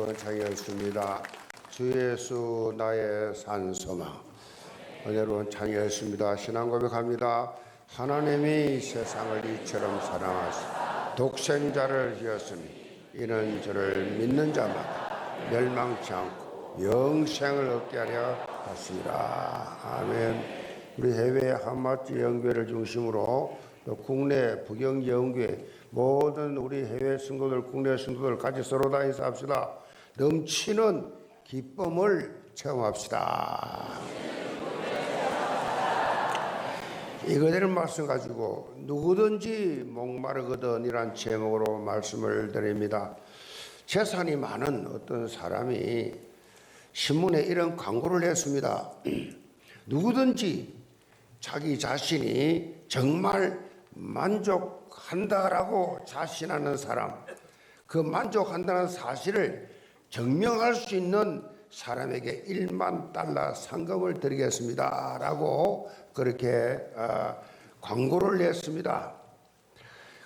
창의했습니다. 주 예수 나의 산 소망. 여러분 창의했습니다. 신앙 고백합니다. 하나님이 세상을 이처럼 사랑하사 독생자를 지었으니 이는 저를 믿는 자마다 멸망치 않고 영생을 얻게 하려 하시니라. 아멘. 우리 해외 한마트 영교회를 중심으로 또 국내 북영 영교회 모든 우리 해외 성도들, 국내 성도들 같이 서로 다 인사합시다. 넘치는 기쁨을 체험합시다. 이거대로 말씀 가지고 누구든지 목마르거든 이란 제목으로 말씀을 드립니다. 재산이 많은 어떤 사람이 신문에 이런 광고를 했습니다. 누구든지 자기 자신이 정말 만족한다라고 자신하는 사람, 그 만족한다는 사실을 증명할 수 있는 사람에게 1만 달러 상금을 드리겠습니다 라고 그렇게 광고를 냈습니다.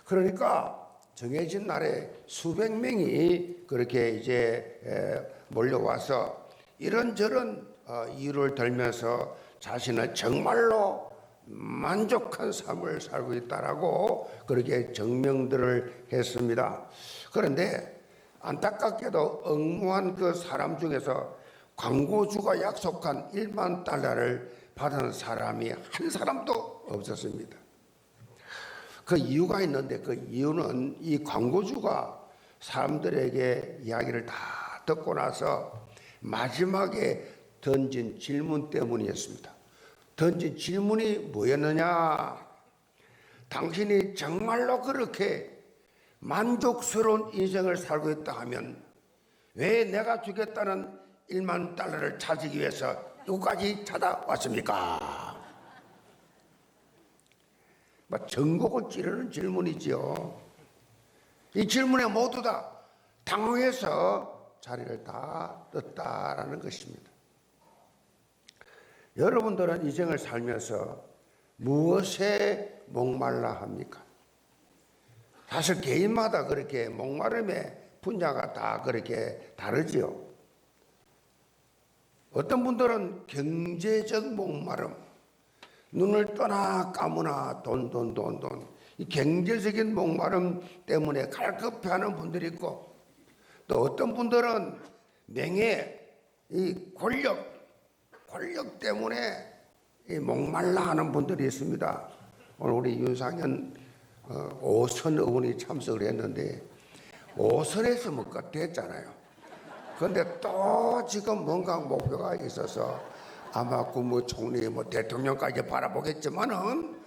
그러니까 정해진 날에 수백 명이 그렇게 이제 몰려와서 이런저런 이유를 들면서 자신은 정말로 만족한 삶을 살고 있다라고 그렇게 증명들을 했습니다. 그런데 안타깝게도 엉뚱한 그 사람 중에서 광고주가 약속한 1만 달러를 받은 사람이 한 사람도 없었습니다. 그 이유가 있는데 그 이유는 이 광고주가 사람들에게 이야기를 다 듣고 나서 마지막에 던진 질문 때문이었습니다. 던진 질문이 뭐였느냐? 당신이 정말로 그렇게 만족스러운 인생을 살고 있다 하면 왜 내가 주겠다는 1만 달러를 찾기 위해서 여기까지 찾아왔습니까? 전곡을 찌르는 질문이지요. 이 질문에 모두 다 당황해서 자리를 다 떴다라는 것입니다. 여러분들은 인생을 살면서 무엇에 목말라 합니까? 사실 개인마다 그렇게 목마름의 분야가 다 그렇게 다르지요. 어떤 분들은 경제적 목마름, 눈을 떠나 감으나 돈. 이 경제적인 목마름 때문에 갈급해하는 분들이 있고, 또 어떤 분들은 명예, 이 권력 때문에 이 목말라 하는 분들이 있습니다. 오늘 우리 윤상현 5선 의원이 참석을 했는데 5선에서 뭔가 됐잖아요. 그런데 또 지금 뭔가 목표가 있어서 아마 국무총리 대통령까지 바라보겠지만은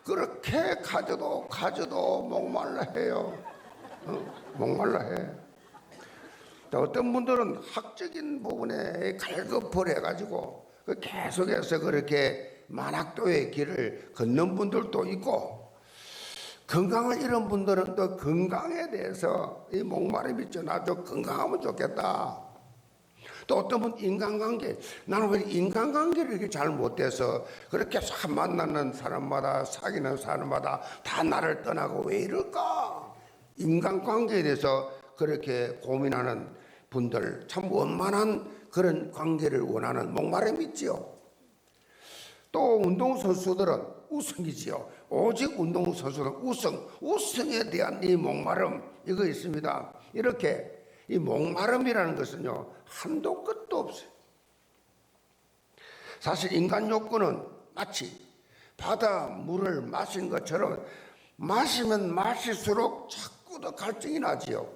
그렇게 가져도 목말라 해요. 목말라 해. 어떤 분들은 학적인 부분에 갈급을 해가지고 계속해서 그렇게 만학도의 길을 걷는 분들도 있고, 건강을 잃은 분들은 또 건강에 대해서 이 목마름이 있죠. 나도 건강하면 좋겠다. 또 어떤 분 인간관계, 나는 왜 인간관계를 이렇게 잘 못해서 그렇게 만나는 사람마다 사귀는 사람마다 다 나를 떠나고 왜 이럴까? 인간관계에 대해서 그렇게 고민하는 분들, 참 원만한 그런 관계를 원하는 목마름이 있지요. 또 운동선수들은 우승이지요. 오직 운동선수는 우승에 대한 이 목마름, 이거 있습니다. 이렇게 이 목마름이라는 것은요, 한도 끝도 없어요. 사실 인간 욕구는 마치 바다 물을 마신 것처럼 마시면 마실수록 자꾸 더 갈증이 나지요.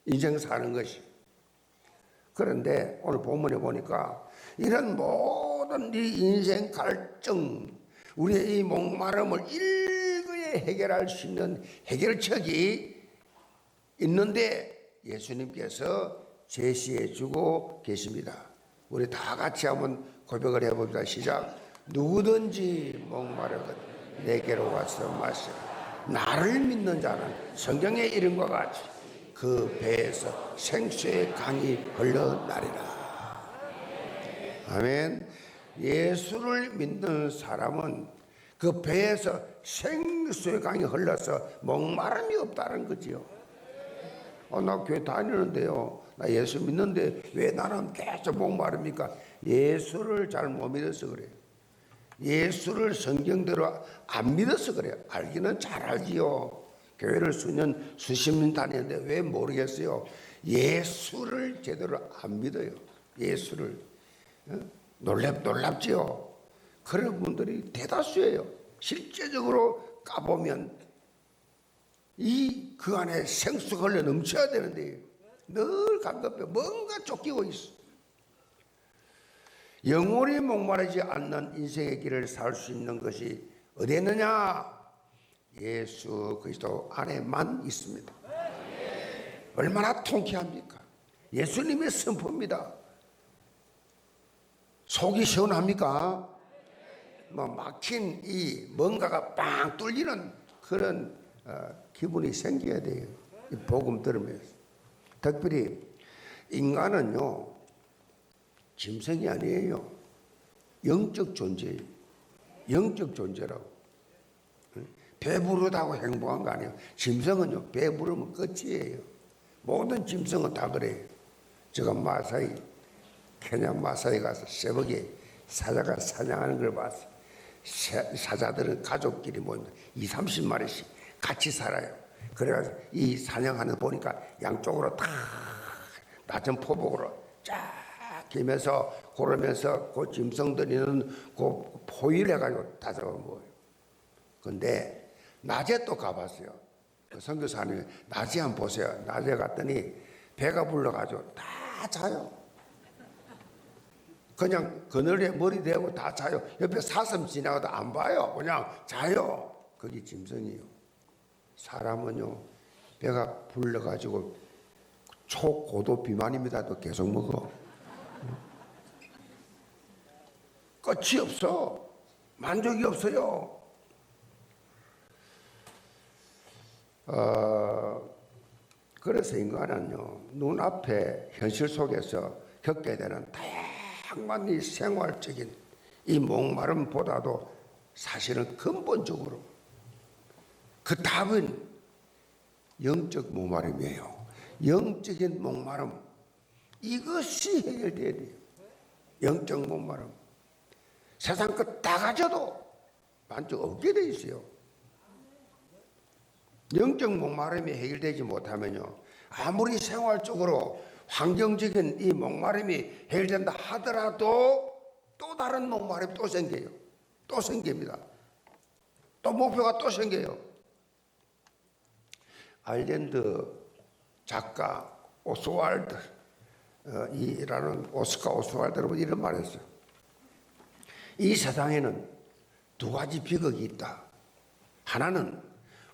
인생 사는 것이. 그런데 오늘 본문에 보니까 이런 모든 이 인생 갈증, 우리의 이 목마름을 일거에 해결할 수 있는 해결책이 있는데 예수님께서 제시해 주고 계십니다. 우리 다 같이 한번 고백을 해봅니다. 시작. 누구든지 목마르거든 내게로 와서 마시라. 나를 믿는 자는 성경의 이름과 같이 그 배에서 생수의 강이 흘러나리라. 아멘. 예수를 믿는 사람은 그 배에서 생수의 강이 흘러서 목마름이 없다는 거지요. 나 교회 다니는데요. 나 예수 믿는데 왜 나는 계속 목마릅니까? 예수를 잘 못 믿어서 그래요. 예수를 성경대로 안 믿어서 그래요. 알기는 잘 알지요. 교회를 수년, 수십 년 다니는데 왜 모르겠어요? 예수를 제대로 안 믿어요. 예수를. 놀랍지요? 그런 분들이 대다수예요. 실제적으로 까보면 그 안에 생수가 흘러 넘쳐야 되는데 늘 간급해 뭔가 쫓기고 있어. 영원히 목마르지 않는 인생의 길을 살 수 있는 것이 어디 있느냐? 예수 그리스도 안에만 있습니다. 얼마나 통쾌합니까? 예수님의 선포입니다. 속이 시원합니까? 막힌 이 뭔가가 빵 뚫리는 그런 기분이 생겨야 돼요. 이 복음 들으면서. 특별히 인간은요 짐승이 아니에요. 영적 존재예요. 영적 존재라고. 배부르다고 행복한 거 아니에요. 짐승은요 배부르면 끝이에요. 모든 짐승은 다 그래요. 제가 케냐 마사이 가서 새벽에 사자가 사냥하는 걸 봤어요. 사자들은 가족끼리 모입니다. 20-30마리씩 같이 살아요. 그래가지고 이 사냥하는 보니까 양쪽으로 다 낮은 포복으로 쫙 기면서 고르면서 그 짐승들이는 그 포위를 해가지고 다 잡아먹어요. 근데 낮에 또 가봤어요. 그 선교사님이 낮에 한번 보세요. 낮에 갔더니 배가 불러가지고 다 자요. 그냥 그늘에 머리 대고 다 자요. 옆에 사슴 지나가도 안 봐요. 그냥 자요. 그게 짐승이에요. 사람은요 배가 불러가지고 초고도 비만입니다도 계속 먹어. 끝이 없어. 만족이 없어요. 그래서 인간은요 눈앞에 현실 속에서 겪게 되는 다양한 이 생활적인 이 목마름보다도 사실은 근본적으로 그 답은 영적 목마름이에요. 영적인 목마름, 이것이 해결돼야 돼요. 영적 목마름. 세상 것 다 가져도 만족 없게 돼 있어요. 영적 목마름이 해결되지 못하면요 아무리 생활적으로 환경적인 이 목마름이 해결된다 하더라도 또 다른 목마름이 또 생겨요. 또 생깁니다. 또 목표가 또 생겨요. 아일랜드 작가 오스왈드 이라는 오스카 오스왈드라고 이런 말을 했어요. 이 세상에는 두 가지 비극이 있다. 하나는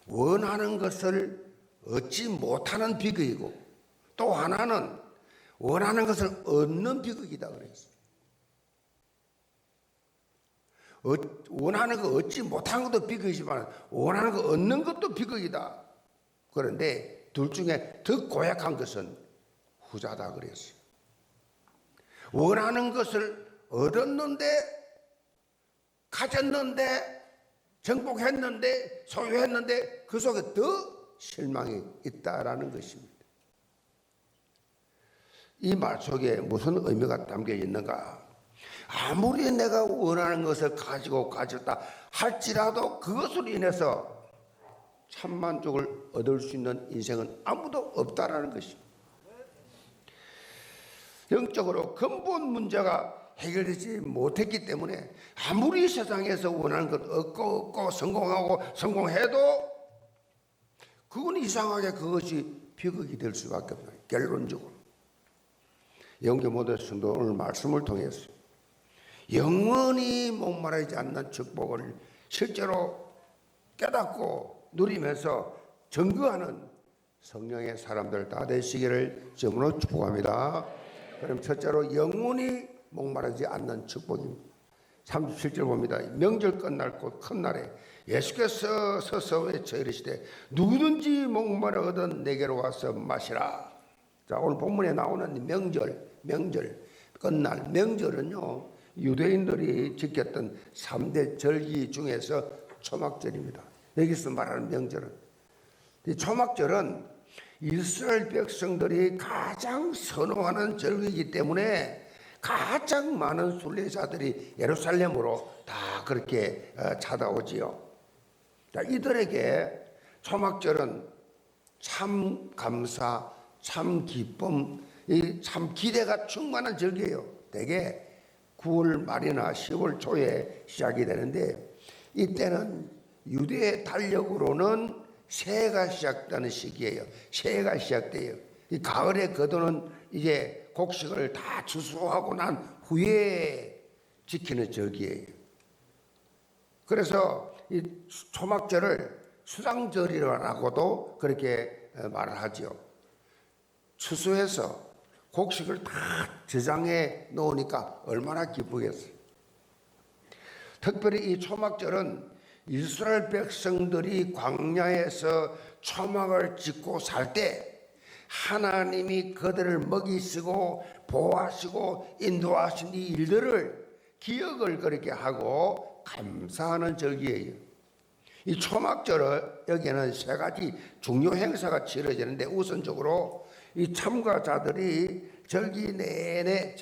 원하는 것을 얻지 못하는 비극이고 또 하나는 원하는 것을 얻는 비극이다 그랬어요. 원하는 거 얻지 못한 것도 비극이지만 원하는 거 얻는 것도 비극이다. 그런데 둘 중에 더 고약한 것은 후자다 그랬어요. 원하는 것을 얻었는데 가졌는데 정복했는데 소유했는데 그 속에 더 실망이 있다라는 것입니다. 이 말 속에 무슨 의미가 담겨 있는가? 아무리 내가 원하는 것을 가졌다 할지라도 그것으로 인해서 참만족을 얻을 수 있는 인생은 아무도 없다라는 것입니다. 영적으로 근본 문제가 해결되지 못했기 때문에 아무리 세상에서 원하는 것 얻고 성공하고 성공해도 그건 이상하게 그것이 비극이 될 수밖에 없어요. 결론적으로. 영계 모든 성도 오늘 말씀을 통해서 영원히 목마르지 않는 축복을 실제로 깨닫고 누리면서 증거하는 성령의 사람들 다 되시기를 주님으로 축복합니다. 그럼 첫째로 영원히 목마르지 않는 축복입니다. 37절 봅니다. 명절 끝날 곧 큰 날에 예수께서 서서 외쳐 이르시되 누구든지 목마르거든 내게로 와서 마시라. 자, 오늘 본문에 나오는 명절 끝날 명절은요 유대인들이 지켰던 3대 절기 중에서 초막절입니다. 여기서 말하는 명절은 이 초막절은 이스라엘 백성들이 가장 선호하는 절기이기 때문에 가장 많은 순례자들이 예루살렘으로 다 그렇게 찾아오지요. 자, 이들에게 초막절은 참 감사, 참 기쁨, 참 기대가 충만한 절기예요. 대개 9월 말이나 10월 초에 시작이 되는데, 이때는 유대의 달력으로는 새해가 시작되는 시기예요. 새해가 시작돼요. 이 가을에 거두는 이제 곡식을 다 추수하고 난 후에 지키는 절기예요. 그래서 이 초막절을 수장절이라고도 그렇게 말을 하죠. 추수해서 곡식을 다 저장해 놓으니까 얼마나 기쁘겠어요. 특별히 이 초막절은 이스라엘 백성들이 광야에서 초막을 짓고 살 때 하나님이 그들을 먹이시고 보호하시고 인도하신 이 일들을 기억을 그렇게 하고 감사하는 절기예요. 이 초막절 여기에는 세 가지 중요 행사가 치러지는데, 우선적으로 이 참가자들이 절기 내내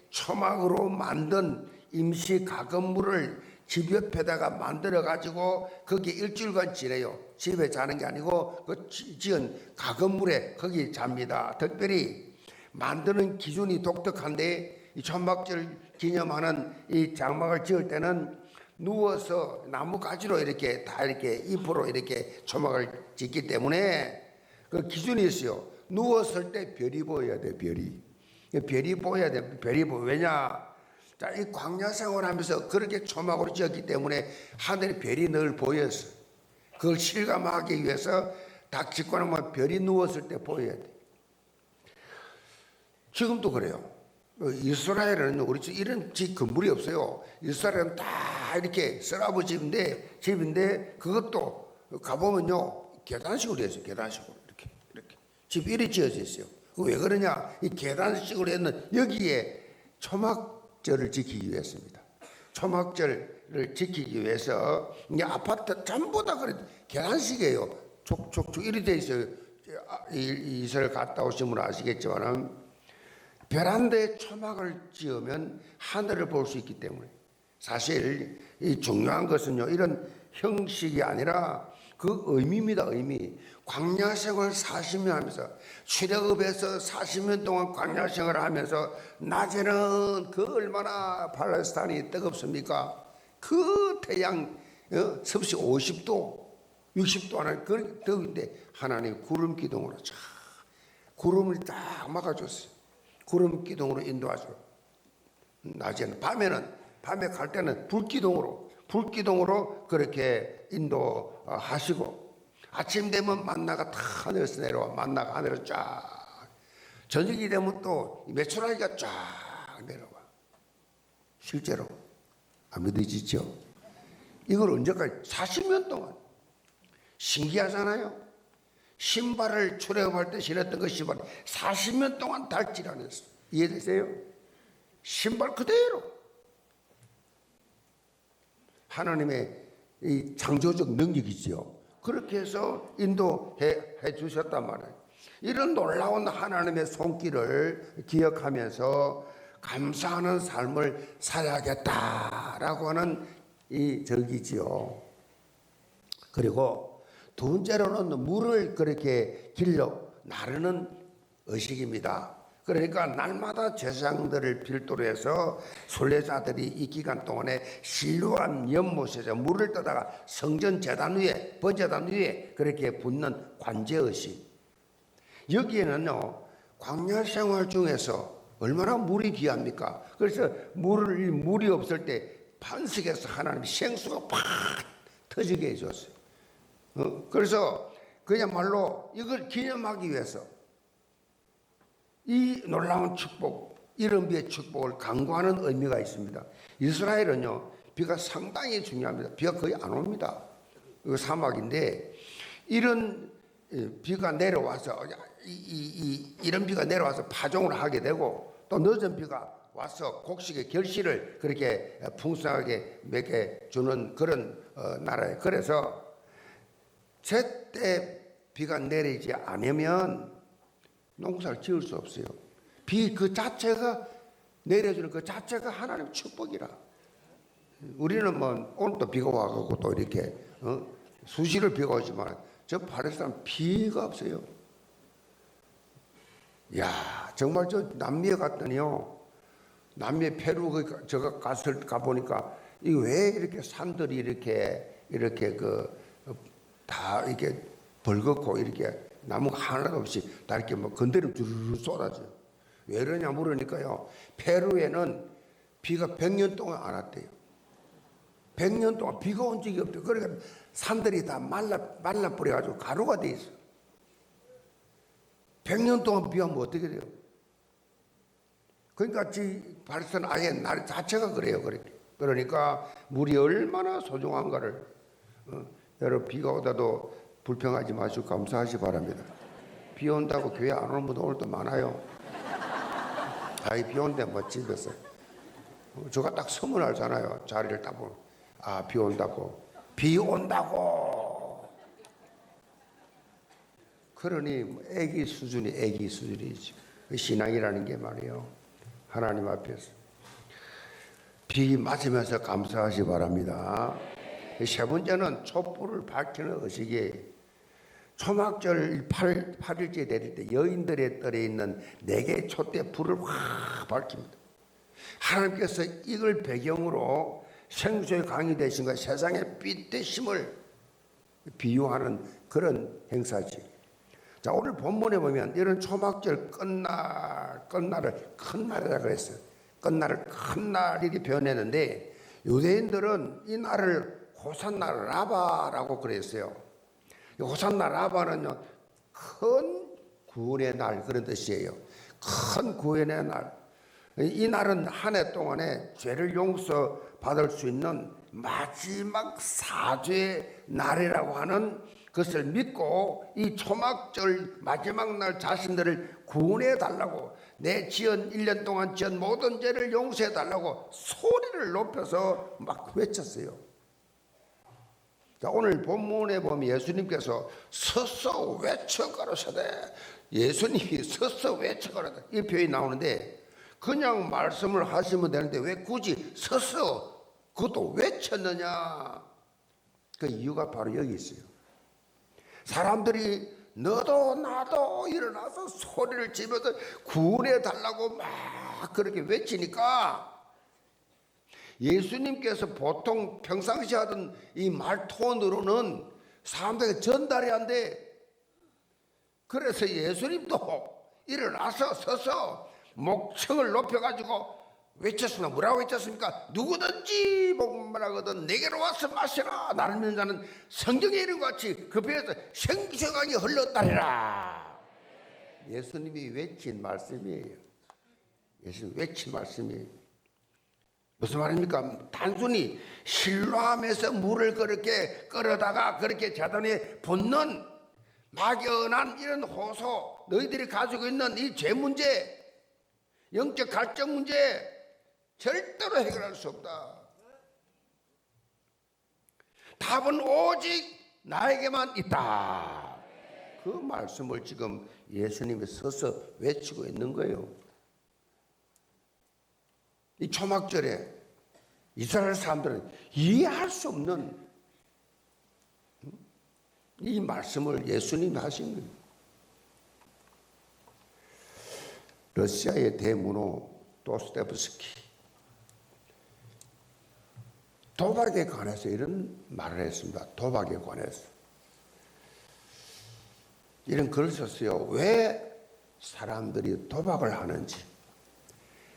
초막으로 만든 임시 가건물을 집 옆에다가 만들어 가지고 거기 일주일간 지내요. 집에 자는 게 아니고 그 지은 가건물에 거기 잡니다. 특별히 만드는 기준이 독특한데, 이 초막절 기념하는 이 장막을 지을 때는 누워서 나무 가지로 이렇게 다 이렇게 잎으로 이렇게 초막을 짓기 때문에 그 기준이 있어요. 누웠을 때 별이 보여야 돼. 별이 보여야 돼. 왜냐? 자, 이 광야 생활하면서 그렇게 초막으로 지었기 때문에 하늘에 별이 늘 보였어. 그걸 실감하기 위해서 딱 짓고 나면 별이 누웠을 때 보여야 돼. 지금도 그래요. 이스라엘은 우리 이런 집 건물이 없어요. 이스라엘은 다 이렇게 쓰라부 집인데 그것도 가보면요, 계단식으로 했어요. 계단식으로 이렇게 집 이렇게 지어져 있어요. 왜 그러냐? 이 계단식으로 했는 여기에 초막절을 지키기 위해서입니다. 초막절을 지키기 위해서 이제 아파트 전부 다 그래 계단식이에요. 촉촉촉 이렇게 돼 있어요. 이스라엘 갔다 오신 분은 아시겠지만은 베란다에 초막을 지으면 하늘을 볼 수 있기 때문에, 사실 이 중요한 것은요, 이런 형식이 아니라 그 의미입니다. 의미. 광야 생활 40년 하면서, 출애굽에서 40년 동안 광야 생활을 하면서 낮에는 그 얼마나 팔레스타인이 뜨겁습니까? 그 태양 섭씨 50도 60도 하나 그 더운데 하나님 구름 기둥으로 쫙 구름을 딱 막아줬어요. 구름 기둥으로 인도하죠. 낮에는, 밤에 갈 때는 불기둥으로 그렇게 인도하시고, 아침 되면 만나가 다 하늘에서 내려와. 만나가 하늘에서 쫙. 저녁이 되면 또 메추라기가 쫙 내려와. 실제로 안 믿어지죠? 이걸 언제까지? 40년 동안. 신기하잖아요. 신발을 출애굽할 때 신었던 그 신발 40년 동안 닳질 않았어요. 이해되세요? 신발 그대로. 하나님의 이 창조적 능력이지요. 그렇게 해서 인도해 주셨단 말이에요. 이런 놀라운 하나님의 손길을 기억하면서 감사하는 삶을 살아야겠다라고 하는 이 절기지요. 그리고 두 번째로는 물을 그렇게 길러 나르는 의식입니다. 그러니까 날마다 제사장들을 필두로 해서 순례자들이 이 기간 동안에 신루한 연못에서 물을 떠다가 성전 제단 위에, 번제단 위에 그렇게 붓는 관제의식. 여기에는요, 광야 생활 중에서 얼마나 물이 귀합니까? 그래서 물이 없을 때 반석에서 하나님이 생수가 팍 터지게 해줬어요. 그래서 그야말로 이걸 기념하기 위해서 이 놀라운 축복, 이른비의 축복을 강구하는 의미가 있습니다. 이스라엘은요, 비가 상당히 중요합니다. 비가 거의 안 옵니다. 이거 사막인데, 이런 비가 내려와서, 이런 비가 내려와서 파종을 하게 되고, 또 늦은 비가 와서 곡식의 결실을 그렇게 풍성하게 맺게 주는 그런 나라예요. 그래서 제때 비가 내리지 않으면 농사를 지을 수 없어요. 비 그 자체가 내려주는 그 자체가 하나님의 축복이라. 우리는 뭐 오늘도 비가 와가지고 또 이렇게 수시로 비가 오지만 저 팔레스타인 비가 없어요. 야, 정말 저 남미에 갔더니요, 남미 페루 저가 가보니까 이 왜 이렇게 산들이 이렇게 다 이렇게 벌겋고 이렇게 나무가 하나도 없이 다 이렇게 뭐 건드리면 주르르 쏟아져요. 왜 그러냐 물으니까요, 페루에는 비가 100년 동안 안 왔대요. 100년 동안 비가 온 적이 없대요. 그러니까 산들이 다 말라 뿌려가지고 가루가 돼 있어요. 100년 동안 비 오면 어떻게 돼요? 그러니까 발산 아예 날 자체가 그래요. 그러니까 물이 얼마나 소중한가를 여러분 비가 오다도 불평하지 마시고 감사하시 바랍니다. 비 온다고 교회 안 오는 분도 오늘도 많아요. 아이 비 온대 뭐 집에서 저가 딱 소문 알잖아요. 자리를 딱 보면 아 비 온다고 비 온다고. 그러니 애기 수준이지. 신앙이라는 게 말이에요. 하나님 앞에서 비 맞으면서 감사하시 바랍니다. 세 번째는 촛불을 밝히는 의식이 초막절 8일째 내릴 때 여인들의 뜰에 있는 4개의 촛대 불을 확 밝힙니다. 하나님께서 이걸 배경으로 생수의 강이 되신 것, 세상의 빛 되심을 비유하는 그런 행사지. 자, 오늘 본문에 보면 이런 초막절 끝날을 큰 날이라고 했어요. 끝날을 큰 날이렇게 표현했는데 유대인들은 이 날을 호산나 라바라고 그랬어요. 호산나 라바는요, 큰 구원의 날 그런 뜻이에요. 큰 구원의 날. 이 날은 한 해 동안에 죄를 용서받을 수 있는 마지막 사죄의 날이라고 하는 것을 믿고 이 초막절 마지막 날 자신들을 구원해 달라고, 내 지은 1년 동안 지은 모든 죄를 용서해 달라고 소리를 높여서 막 외쳤어요. 자, 오늘 본문에 보면 예수님께서 서서 외쳐 가로사대, 예수님이 서서 외쳐 가로사대 이 표현이 나오는데 그냥 말씀을 하시면 되는데 왜 굳이 서서 그것도 외쳤느냐? 그 이유가 바로 여기 있어요. 사람들이 너도 나도 일어나서 소리를 지면서 구원해 달라고 막 그렇게 외치니까 예수님께서 보통 평상시 하던 이 말톤으로는 사람들에게 전달이 안 돼. 그래서 예수님도 일어나서 서서 목청을 높여가지고 외쳤습니다. 뭐라고 외쳤습니까? 누구든지 목말라거든 내게로 와서 마시라. 나를 믿는 자는 성경에 이런 것 같이 그 배에서 생수강이 흘렀다리라. 예수님이 외친 말씀이에요. 예수님 외친 말씀이에요. 무슨 말입니까? 단순히 실로암에서 물을 그렇게 끌어다가 그렇게 자단에 붓는 막연한 이런 호소, 너희들이 가지고 있는 이 죄 문제, 영적 갈등 문제 절대로 해결할 수 없다. 답은 오직 나에게만 있다. 그 말씀을 지금 예수님이 서서 외치고 있는 거예요. 이 초막절에 이스라엘 사람들은 이해할 수 없는 이 말씀을 예수님이 하신 거예요. 러시아의 대문호 도스토옙스키 도박에 관해서 이런 말을 했습니다. 도박에 관해서 이런 글을 썼어요. 왜 사람들이 도박을 하는지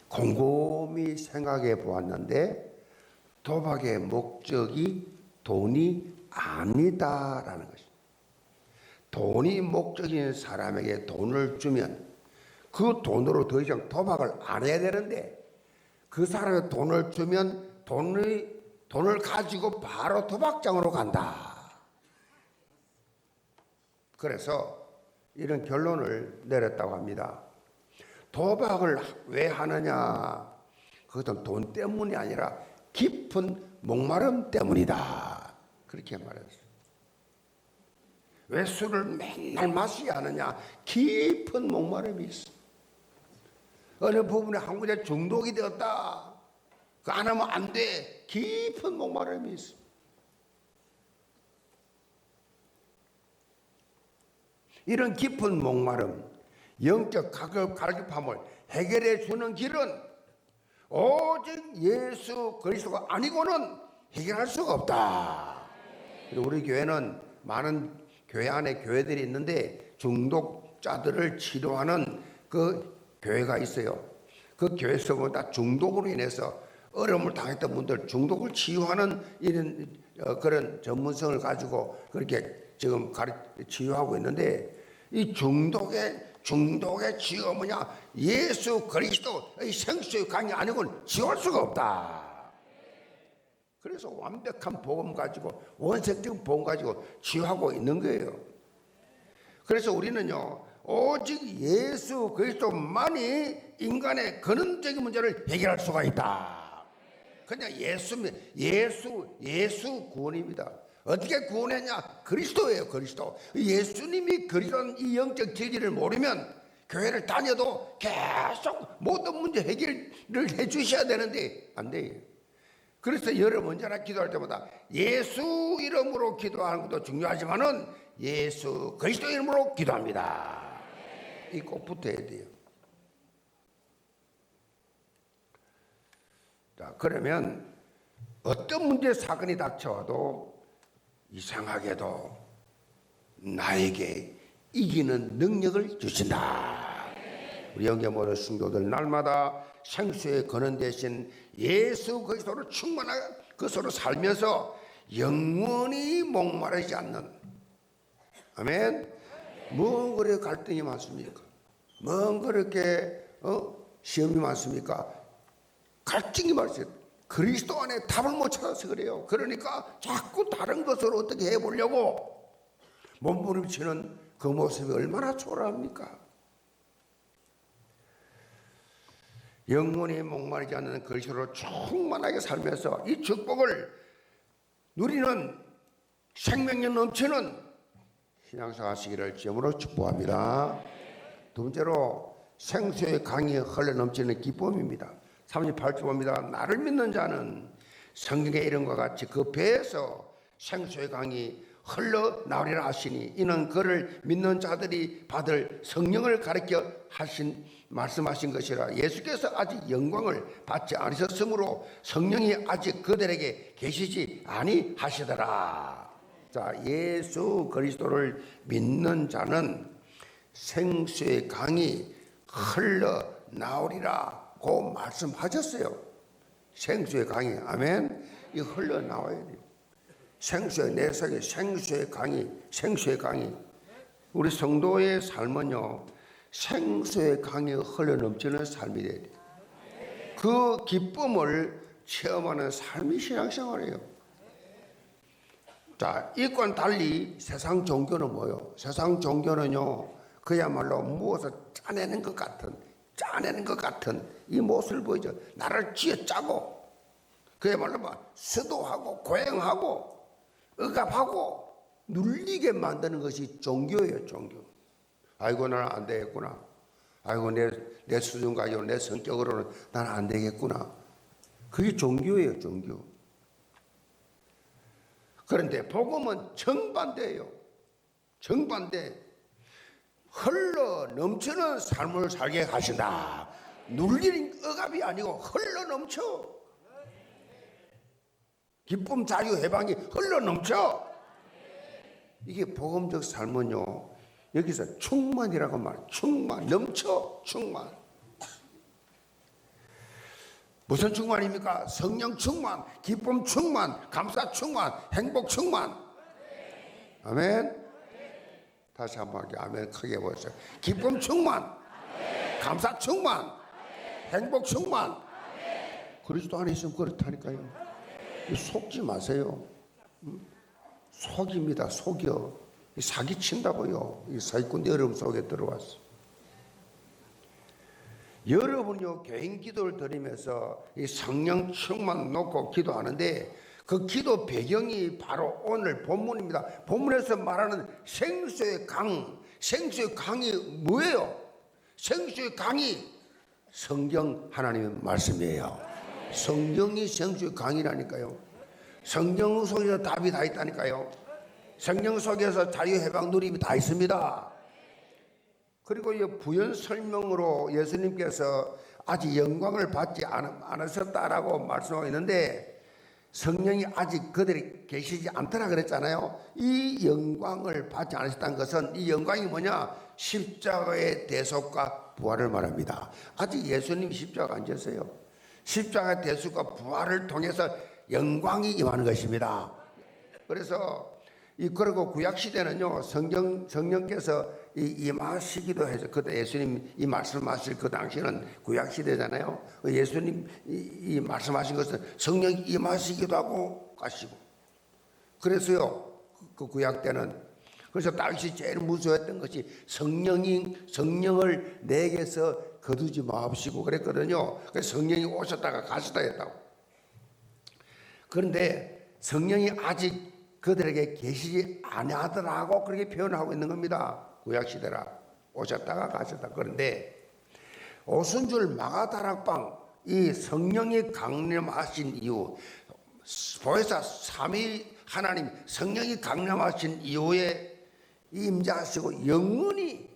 곰곰이 생각해 보았는데 도박의 목적이 돈이 아니다라는 것입니다. 돈이 목적인 사람에게 돈을 주면 그 돈으로 더 이상 도박을 안 해야 되는데 그 사람의 돈을 주면 돈을 가지고 바로 도박장으로 간다. 그래서 이런 결론을 내렸다고 합니다. 도박을 왜 하느냐? 그것은 돈 때문이 아니라 깊은 목마름 때문이다. 그렇게 말했어요. 왜 술을 맨날 마시지 않느냐? 깊은 목마름이 있어. 어느 부분에 한 군데 중독이 되었다. 그거 안 하면 안 돼. 깊은 목마름이 있어. 이런 깊은 목마름, 영적 갈급함을 해결해 주는 길은 오직 예수 그리스도가 아니고는 해결할 수가 없다. 우리 교회는 많은 교회 안에 교회들이 있는데 중독자들을 치료하는 그 교회가 있어요. 그 교회에서 다 중독으로 인해서 어려움을 당했던 분들 중독을 치유하는 이런 그런 전문성을 가지고 그렇게 지금 치유하고 있는데, 이 중독의 치유가 뭐냐? 예수 그리스도의 생수의 강이 아니고는 치유할 수가 없다. 그래서 완벽한 복음 가지고, 원색적인 복음 가지고 치유하고 있는 거예요. 그래서 우리는요, 오직 예수 그리스도만이 인간의 근원적인 문제를 해결할 수가 있다. 그냥 예수 구원입니다. 어떻게 구원했냐? 그리스도예요, 그리스도. 예수님이 그리스도는 이 영적 진리를 모르면 교회를 다녀도 계속 모든 문제 해결을 해 주셔야 되는데 안 돼요. 그래서 여러분 언제나 기도할 때마다 예수 이름으로 기도하는 것도 중요하지만은 예수 그리스도 이름으로 기도합니다. 이 꼭 붙어야 돼요. 자, 그러면 어떤 문제 사건이 닥쳐와도 이상하게도 나에게 이기는 능력을 주신다. 우리 영계 모든 성도들 날마다 생수의 근원 대신 예수 그리스도로 충만한 것으로 살면서 영원히 목마르지 않는, 아멘. 뭐 그래 갈등이 많습니까? 뭐 그렇게 시험이 많습니까? 갈증이 많으세요. 그리스도 안에 답을 못 찾아서 그래요. 그러니까 자꾸 다른 것으로 어떻게 해보려고 몸부림치는 그 모습이 얼마나 초라합니까? 영원히 목마르지 않는 그리스도로 충만하게 살면서 이 축복을 누리는 생명력 넘치는 신앙생활 하시기를 주님으로 축복합니다. 두 번째로 생수의 강이 흘러 넘치는 기쁨입니다. 38절 봅니다. 나를 믿는 자는 성경의 이름과 같이 그 배에서 생수의 강이 흘러나오리라 하시니, 이는 그를 믿는 자들이 받을 성령을 가리켜 말씀하신 것이라. 예수께서 아직 영광을 받지 않으셨으므로 성령이 아직 그들에게 계시지 아니하시더라. 자, 예수 그리스도를 믿는 자는 생수의 강이 흘러나오리라고 말씀하셨어요. 생수의 강이, 아멘. 이 흘러나와야 돼요. 생수의, 내 속에 생수의 강이. 우리 성도의 삶은요, 생수의 강이 흘러넘치는 삶이 돼야 돼요. 그 기쁨을 체험하는 삶이 신앙생활이에요. 자, 이건 달리 세상 종교는 뭐요? 세상 종교는요, 그야말로 무엇을 짜내는 것 같은 이 모습을 보이죠. 나를 쥐어짜고, 그야말로 막 수도하고 고행하고 억압하고 눌리게 만드는 것이 종교예요, 종교. 아이고, 나는 안 되겠구나. 아이고, 내 수준 가지고 내 성격으로는 나는 안 되겠구나. 그게 종교예요, 종교. 그런데 복음은 정반대예요. 정반대. 흘러 넘치는 삶을 살게 하신다. 눌리는 억압이 아니고 흘러 넘쳐. 기쁨, 자유, 해방이 흘러 넘쳐. 이게 복음적 삶은요, 여기서 충만이라고 말해요. 충만, 넘쳐, 충만. 무슨 충만입니까? 성령 충만, 기쁨 충만, 감사 충만, 행복 충만. 아멘. 다시 한번 할게요. 아멘. 크게 해보세요. 기쁨 충만, 감사 충만, 행복 충만. 그리스도 안에 있으면 그렇다니까요. 속지 마세요. 속입니다. 속여. 사기친다고요. 이 사기꾼 어려움 속에 들어왔어. 여러분요, 개인 기도를 드리면서 이 성령 충만 놓고 기도하는데 그 기도 배경이 바로 오늘 본문입니다. 본문에서 말하는 생수의 강, 생수의 강이 뭐예요? 생수의 강이 성경 하나님의 말씀이에요. 성경이 생수의 강이라니까요. 성경 속에서 답이 다 있다니까요. 성경 속에서 자유해방 누림이 다 있습니다. 그리고 이 부연 설명으로 예수님께서 아직 영광을 받지 않으셨다라고 말씀하고 있는데, 성령이 아직 그들이 계시지 않더라 그랬잖아요. 이 영광을 받지 않으셨다는 것은, 이 영광이 뭐냐? 십자가의 대속과 부활을 말합니다. 아직 예수님 십자가 안 졌어요. 십자가의 대속과 부활을 통해서 영광이 임하는 것입니다. 그래서 그리고 구약 시대는요, 성령께서 임하시기도 해서, 그때 예수님 이 말씀하실 그 당시는 구약 시대잖아요. 예수님 이 말씀하신 것은 성령이 임하시기도 하고 가시고. 그래서요, 그 구약 때는, 그래서 다윗이 제일 무서워했던 것이 성령을 내게서 거두지 마옵시고 그랬거든요. 그래서 성령이 오셨다가 가시다 했다고. 그런데 성령이 아직 그들에게 계시지 아니하더라고 그렇게 표현하고 있는 겁니다. 구약시대라. 오셨다가 가셨다. 그런데 오순절 마가다락방, 이 성령이 강림하신 이후, 보혜사 삼위 하나님 성령이 강림하신 이후에 임재하시고 영원히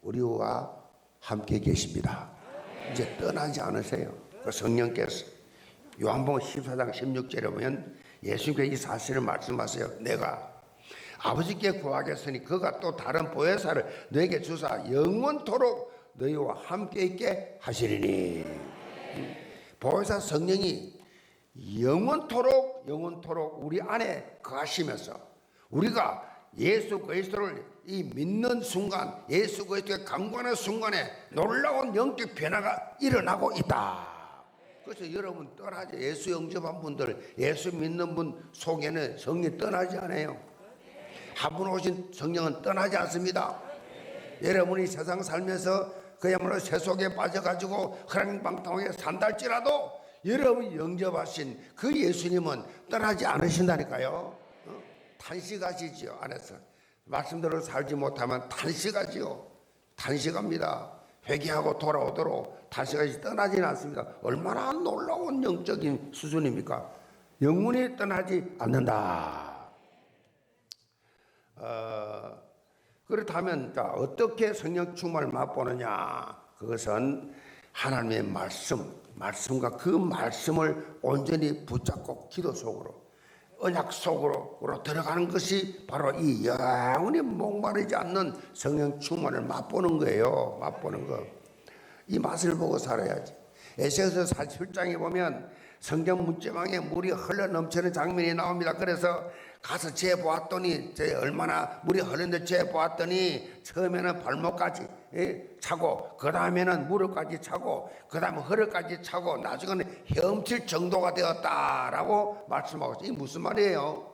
우리와 함께 계십니다. 이제 떠나지 않으세요. 그 성령께서 요한복음 14장 16절에 보면 예수님께서 이 사실을 말씀하세요. 내가 아버지께 구하겠으니 그가 또 다른 보혜사를 너에게 주사 영원토록 너희와 함께 있게 하시리니. 보혜사 성령이 영원토록 우리 안에 거하시면서, 우리가 예수 그리스도를 이 믿는 순간, 예수 그리스도의 강구하는 순간에 놀라운 영적 변화가 일어나고 있다. 그래서 여러분 떠나지, 예수 영접한 분들, 예수 믿는 분 속에는 성령이 떠나지 않아요. 한 분 오신 성령은 떠나지 않습니다. 여러분이 세상 살면서 그야말로 세속에 빠져가지고 허랑방탕하게 산달지라도 여러분이 영접하신 그 예수님은 떠나지 않으신다니까요. 탄식하시지요. 안에서 말씀대로 살지 못하면 탄식하지요. 탄식합니다. 회개하고 돌아오도록 탄식하시 떠나지는 않습니다. 얼마나 놀라운 영적인 수준입니까? 영원히 떠나지 않는다. 그렇다면 어떻게 성령 충만을 맛보느냐? 그것은 하나님의 말씀과 그 말씀을 온전히 붙잡고 기도 속으로, 언약 속으로 들어가는 것이 바로 이 영원히 목마르지 않는 성령 충만을 맛보는 거예요. 맛보는 거. 이 맛을 보고 살아야지. 에스겔서 47장에 보면 성경 문제방에 물이 흘러 넘치는 장면이 나옵니다. 그래서 가서 재보았더니, 얼마나 물이 흐르는데 재보았더니 처음에는 발목까지 차고, 그 다음에는 무릎까지 차고, 그 다음에 허리까지 차고, 나중에는 헤엄칠 정도가 되었다라고 말씀하고 있어요. 이게 무슨 말이에요?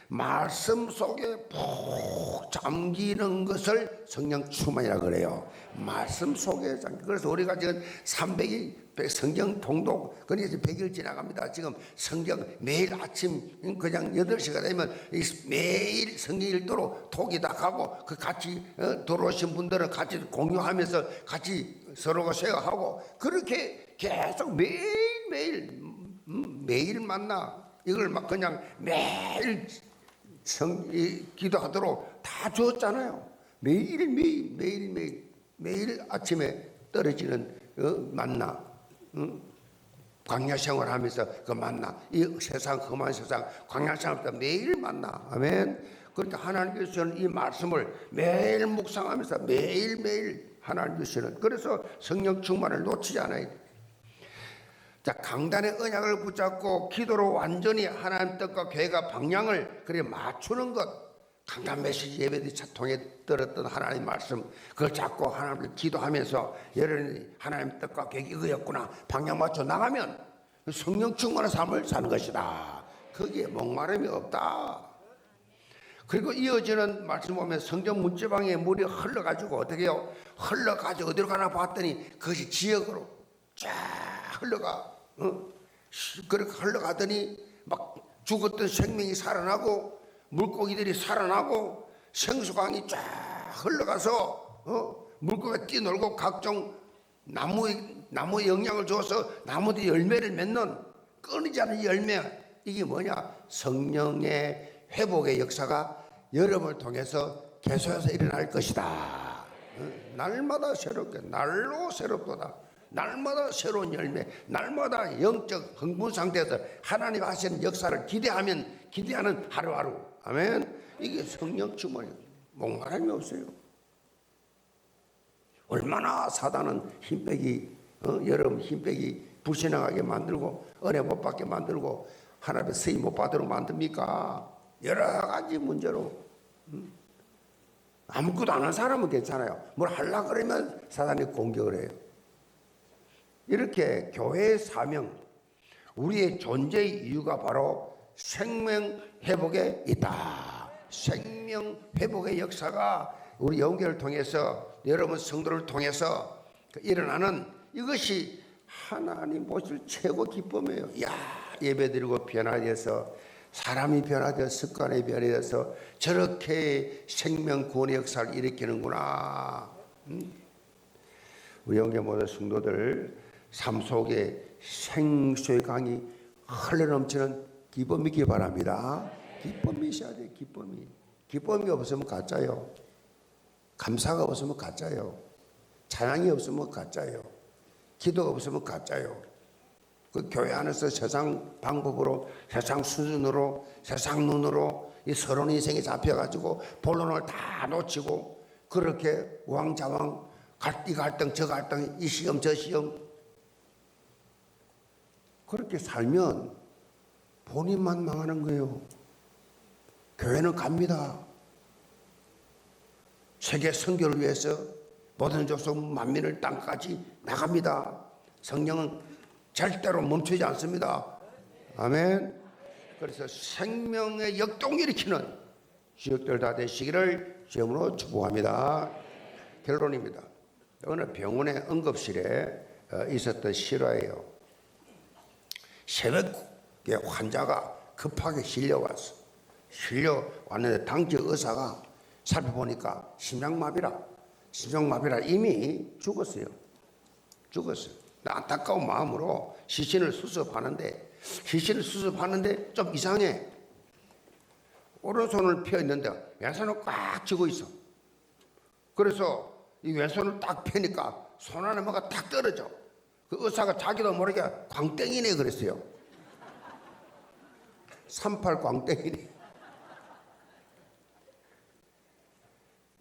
말씀 속에 푹 잠기는 것을 성령 충만이라고 그래요. 말씀 속에 잠기. 그래서 우리가 지금 300일 성경 통독, 그래서 100일 지나갑니다. 지금 성경 매일 아침 그냥 8시가 되면 매일 성경 읽도록 톡이 다 가고, 그 같이 들어오신 분들은 같이 공유하면서 같이 서로가 쉐어하고, 그렇게 계속 매일 만나, 이걸 막 그냥 매일 기도하도록 다 주었잖아요. 매일 아침에 떨어지는 만나, 광야 생활하면서 그 만나, 이 세상 험한 세상 광야 생활부터 매일 만나. 아멘. 그러니까 하나님께서는 이 말씀을 매일 묵상하면서 매일매일 하나님께서는, 그래서 성령 충만을 놓치지 않아야 돼. 자, 강단의 언약을 붙잡고 기도로 완전히 하나님 뜻과 계획과 방향을 그래 맞추는 것. 강단 메시지 예배들이 통해 들었던 하나님 말씀, 그걸 잡고 하나님을 기도하면서 여러분이 하나님 뜻과 계획이 이거였구나 방향 맞춰 나가면 성령 충만한 삶을 사는 것이다. 거기에 목마름이 없다. 그리고 이어지는 말씀 보면 성경 문제방에 물이 흘러가지고 어떻게 해요? 흘러가지고 어디로 가나 봤더니 그것이 지역으로 쫙 흘러가. 그렇게 흘러가더니 막 죽었던 생명이 살아나고 물고기들이 살아나고 생수강이 쫙 흘러가서 물고기가 뛰놀고 각종 나무에 영향을 줘서 나무들이 열매를 맺는 끊이지 않는 열매, 이게 뭐냐? 성령의 회복의 역사가 여러분을 통해서 계속해서 일어날 것이다. 날마다 새롭게, 날로 새롭도다. 날마다 새로운 열매, 날마다 영적 흥분 상태에서 하나님 하시는 역사를 기대하는 하루하루. 아멘. 이게 성령 충만이 목마름이 없어요. 얼마나 사단은 힘빼기, 여러분 힘빼기 불신앙하게 만들고 은혜 못 받게 만들고 하나님의 쓰임 못 받도록 만듭니까? 여러 가지 문제로. 아무것도 안 한 사람은 괜찮아요. 뭘 하려고 그러면 사단이 공격을 해요. 이렇게 교회의 사명, 우리의 존재의 이유가 바로 생명 회복에 있다. 생명 회복의 역사가 우리 영계를 통해서 여러분 성도를 통해서 일어나는 이것이 하나님 보실 최고 기쁨이에요. 예배드리고 변화돼서 사람이 변화되어 습관이 변화돼서 저렇게 생명 구원의 역사를 일으키는구나. 우리 영계 모든 성도들 삶 속에 생수의 강이 흘러넘치는 기쁨이 있기 바랍니다. 기쁨이 있어야 돼요. 기쁨이 없으면 가짜요. 감사가 없으면 가짜요. 찬양이 없으면 가짜요. 기도가 없으면 가짜요. 그 교회 안에서 세상 방법으로, 세상 수준으로, 세상 눈으로 이 서론 인생에 잡혀가지고 본론을 다 놓치고 그렇게 우왕좌왕 이 갈등 저 갈등 이 시험 저 시험 그렇게 살면 본인만 망하는 거예요. 교회는 갑니다. 세계 선교를 위해서 모든 족속 만민을 땅까지 나갑니다. 성령은 절대로 멈추지 않습니다. 아멘. 그래서 생명의 역동을 일으키는 지역들 다 되시기를 주님으로 축복합니다. 결론입니다. 어느 병원의 응급실에 있었던 실화예요. 새벽에 환자가 급하게 실려왔는데 당시 의사가 살펴보니까 심장마비라 이미 죽었어요. 안타까운 마음으로 시신을 수습하는데 좀 이상해. 오른손을 펴 있는데 왼손을 꽉 쥐고 있어. 그래서 이 왼손을 딱 펴니까 손 안에 뭐가 딱 떨어져. 그 의사가 자기도 모르게 광땡이네 그랬어요. 38 광땡이네.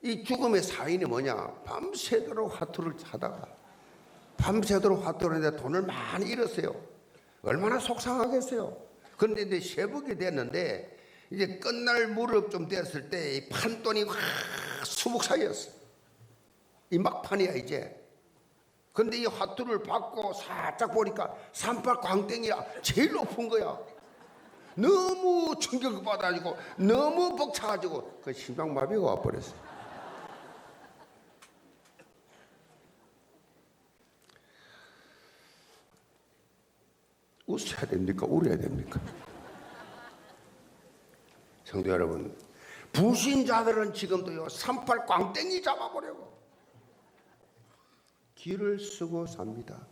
이 죽음의 사인이 뭐냐? 밤새도록 화투를 하다가 했는데 돈을 많이 잃었어요. 얼마나 속상하겠어요. 그런데 이제 새벽이 됐는데 이제 끝날 무렵 좀 됐을 때 이 판돈이 확 수북 사이였어. 이 막판이야 이제. 근데 이 화투를 받고 살짝 보니까 38 광땡이야. 제일 높은 거야. 너무 충격을 받아가지고 너무 벅차가지고 그 심장마비가 와버렸어. 웃어야 됩니까? 울어야 됩니까? 성도 여러분, 불신자들은 지금도요 38 광땡이 잡아보려고 길을 쓰고 삽니다.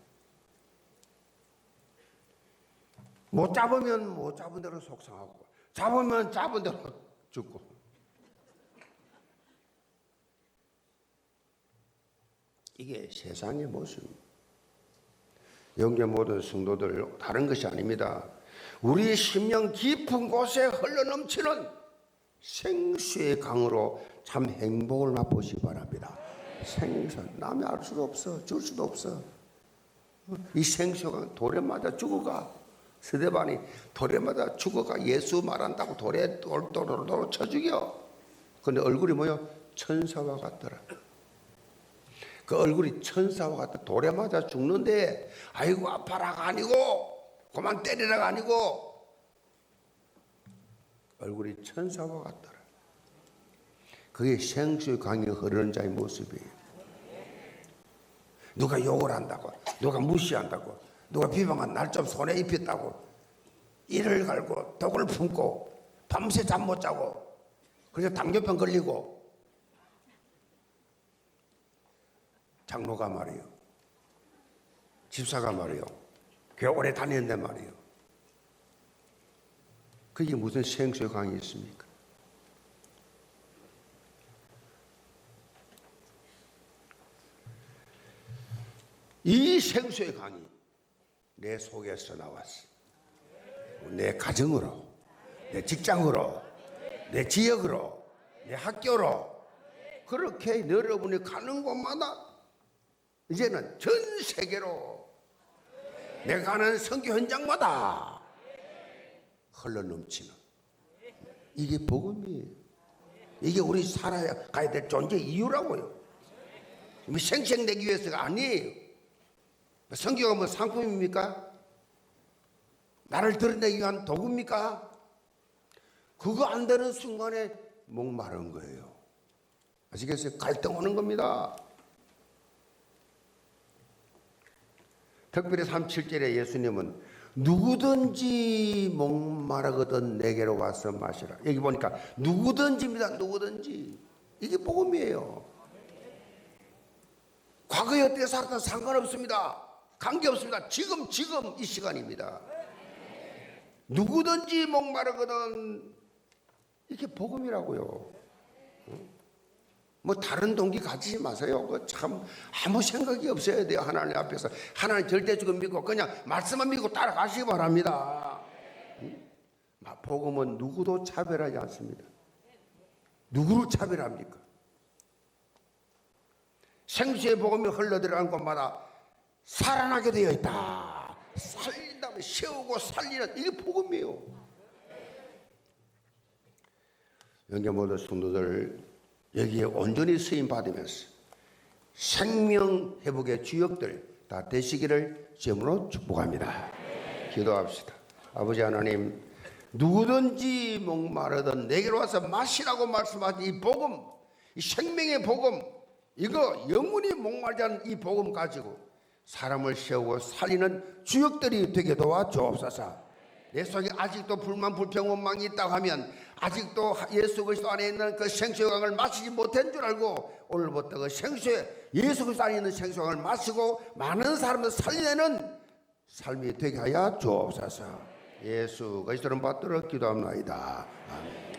못 잡으면 못 잡은 대로 속상하고 잡으면 잡은 대로 죽고. 이게 세상의 모습입니다. 영계 모든 성도들 다른 것이 아닙니다. 우리 심령 깊은 곳에 흘러넘치는 생수의 강으로 참 행복을 맛보시기 바랍니다. 생수 남이 알 수도 없어. 줄 수도 없어. 이 생수가 돌에 맞아 죽어가. 스데반이 돌에 맞아 죽어가 예수 말한다고 돌에 돌도로 쳐 죽여. 근데 얼굴이 뭐야? 천사와 같더라. 그 얼굴이 천사와 같아. 돌에 맞아 죽는데 아이고 아파라가 아니고 그만 때리라가 아니고 얼굴이 천사와 같더라. 그게 생수의 강이 흐르는 자의 모습이에요. 누가 욕을 한다고, 누가 무시한다고, 누가 비방한 날 좀 손에 입혔다고 이를 갈고 독을 품고 밤새 잠 못 자고 그래서 당뇨병 걸리고 장로가 말이요, 집사가 말이요, 교회 오래 다녔는데 말이요, 그게 무슨 생수의 강이 있습니까? 이 생수의 강이 내 속에서 나왔어. 내 가정으로, 내 직장으로, 내 지역으로, 내 학교로, 그렇게 여러분이 가는 곳마다 이제는 전 세계로 내가 가는 선교 현장마다 흘러넘치는 이게 복음이에요. 이게 우리 살아야 가야 될 존재 이유라고요. 생생되기 위해서가 아니에요. 선교가 뭐 상품입니까? 나를 드러내기 위한 도구입니까? 그거 안 되는 순간에 목마른 거예요. 아시겠어요? 갈등 오는 겁니다. 특별히 37절에 예수님은 누구든지 목마르거든 내게로 와서 마시라. 여기 보니까 누구든지입니다. 누구든지. 이게 복음이에요. 과거에 어떻게 살았든 상관없습니다. 관계없습니다. 지금 이 시간입니다. 누구든지 목마르거든, 이게 복음이라고요. 뭐 다른 동기 가지지 마세요. 그 참 아무 생각이 없어야 돼요. 하나님 앞에서 하나님 절대적으로 믿고 그냥 말씀만 믿고 따라가시기 바랍니다. 복음은 누구도 차별하지 않습니다. 누구를 차별합니까? 생수의 복음이 흘러들어간 곳마다 살아나게 되어 있다. 살린 다음에 세우고 살리는, 이게 복음이에요. 영계 모든 성도들 여기에 온전히 쓰임 받으면서 생명 회복의 주역들 다 되시기를 주님으로 축복합니다. 기도합시다. 아버지 하나님, 누구든지 목마르든 내게로 와서 마시라고 말씀하신 이 복음, 이 생명의 복음, 이거 영원히 목마르지 않은 이 복음 가지고 사람을 세우고 살리는 주역들이 되게 도와주옵소서. 내 속에 아직도 불만, 불평, 원망이 있다고 하면 아직도 예수 그리스도 안에 있는 그 생수의 강을 마시지 못한 줄 알고 오늘부터 그 생수의, 예수 그리스도 안에 있는 생수의 강을 마시고 많은 사람을 살리는 삶이 되게 하여 주옵소서. 예수 그리스도를 받들어 기도합니다. 아멘.